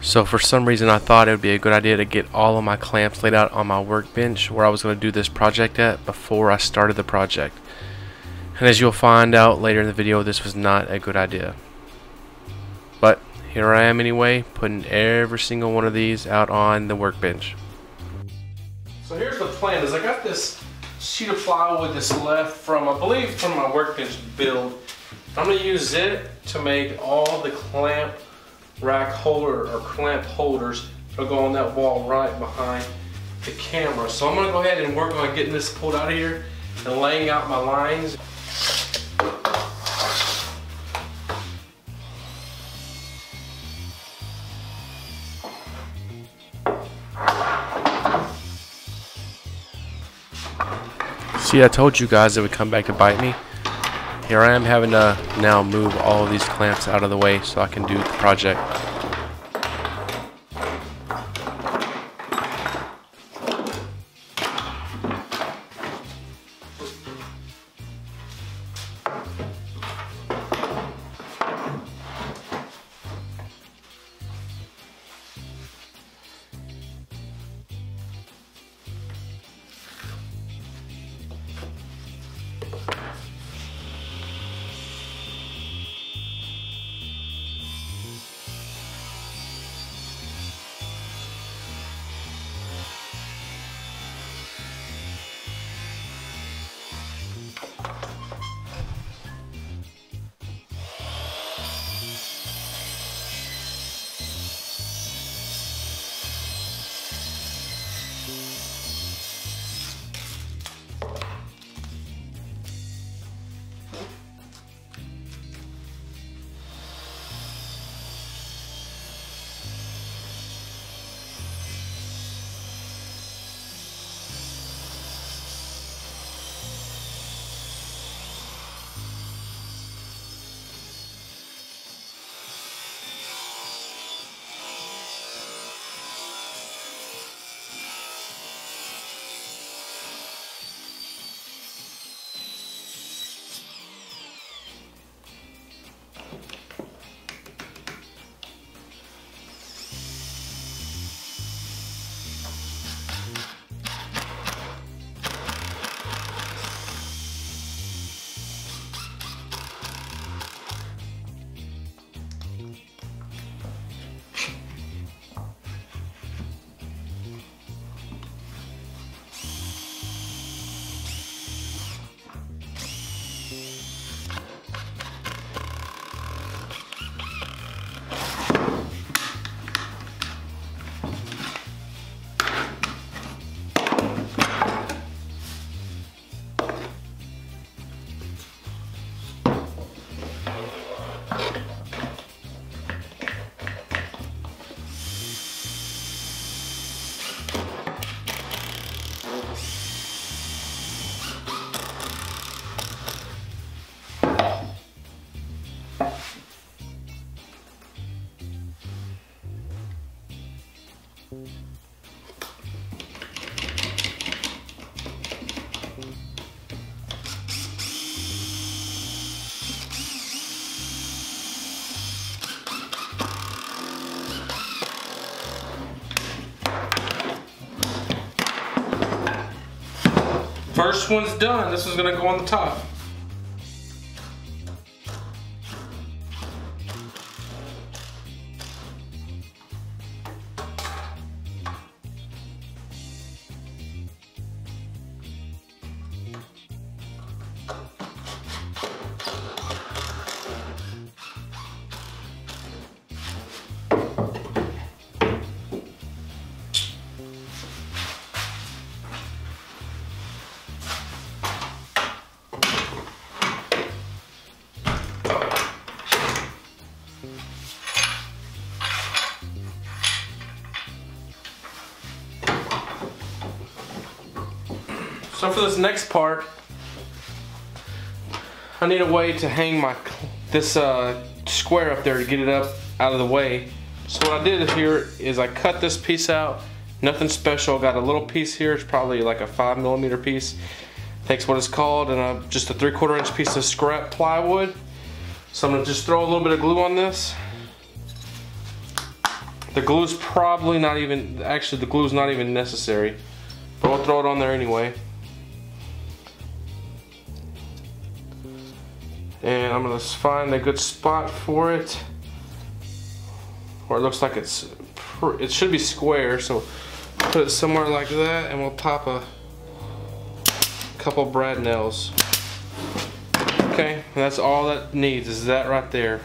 So for some reason I thought it would be a good idea to get all of my clamps laid out on my workbench where I was going to do this project at before I started the project. And as you'll find out later in the video, this was not a good idea. But here I am anyway, putting every single one of these out on the workbench. So here's the plan, is I got this sheet of plywood that's left from, I believe, from my workbench build. I'm going to use it to make all the clamp rack holder or clamp holders that'll go on that wall right behind the camera. So I'm going to go ahead and work on getting this pulled out of here and laying out my lines. See, I told you guys it would come back to bite me. Here I am having to now move all of these clamps out of the way so I can do the project. First one's done. This one's gonna go on the top. So for this next part, I need a way to hang this square up there to get it up out of the way. So what I did here is I cut this piece out, nothing special. Got a little piece here, it's probably like a 5mm piece. Takes what it's called, and just a 3/4 inch piece of scrap plywood. So I'm gonna just throw a little bit of glue on this. The glue's probably not even, actually the glue's not even necessary, but we'll throw it on there anyway. And I'm gonna find a good spot for it, where it looks like it should be square, so put it somewhere like that, and we'll pop a couple brad nails. Okay, and that's all that needs, is that right there.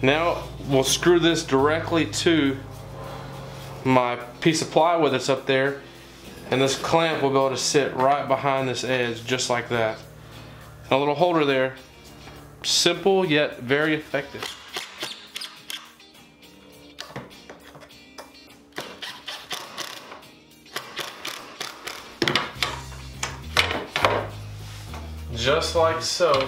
Now we'll screw this directly to my piece of plywood that's up there, and this clamp will be able to sit right behind this edge, just like that. And a little holder there. Simple yet very effective. Just like so.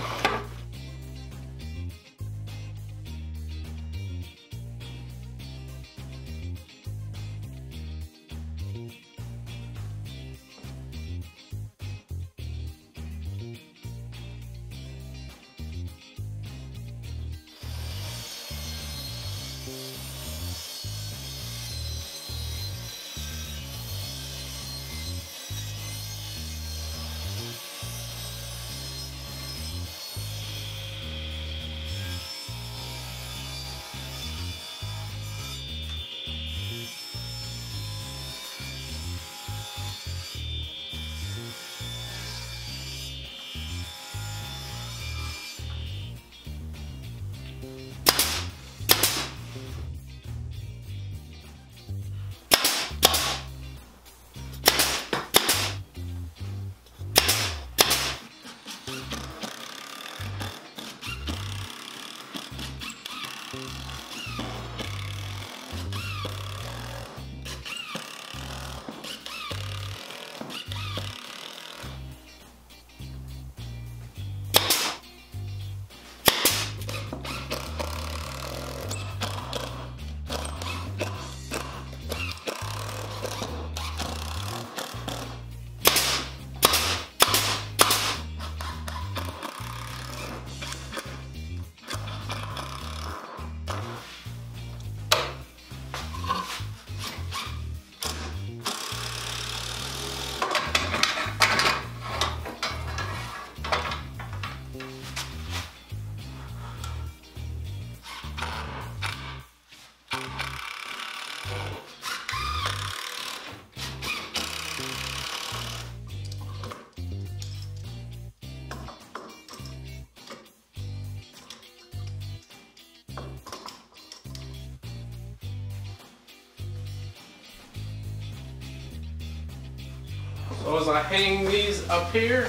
So as I hang these up here,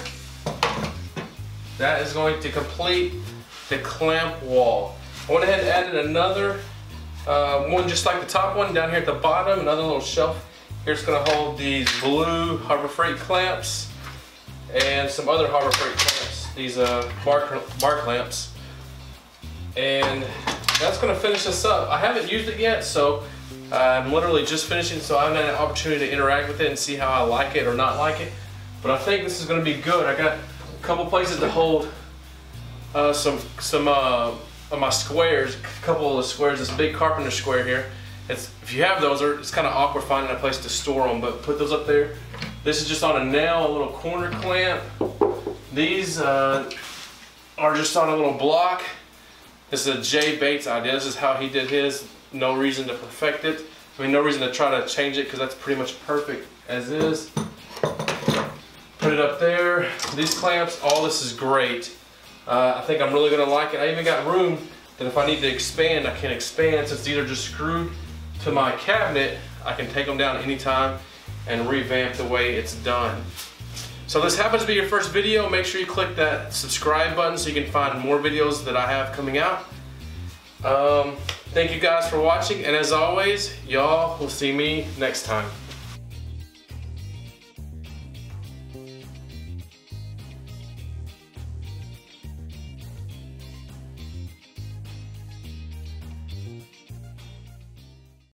that is going to complete the clamp wall. I went ahead and added another one just like the top one down here at the bottom, another little shelf. Here's going to hold these blue Harbor Freight clamps and some other Harbor Freight clamps, these bar clamps. And that's going to finish this up. I haven't used it yet, so I'm literally just finishing, so I haven't had an opportunity to interact with it and see how I like it or not like it. But I think this is going to be good. I got a couple places to hold some of my squares, a couple of the squares. This big carpenter square here. If you have those, it's kind of awkward finding a place to store them, but put those up there. This is just on a nail, a little corner clamp. These are just on a little block. This is a Jay Bates idea. This is how he did his. No reason to perfect it. I mean, no reason to try to change it because that's pretty much perfect as is. Put it up there. These clamps, all this is great. I think I'm really going to like it. I even got room that if I need to expand, I can expand. Since these are just screwed to my cabinet, I can take them down anytime and revamp the way it's done. So this happens to be your first video. Make sure you click that subscribe button so you can find more videos that I have coming out. Thank you guys for watching, and as always, y'all will see me next time.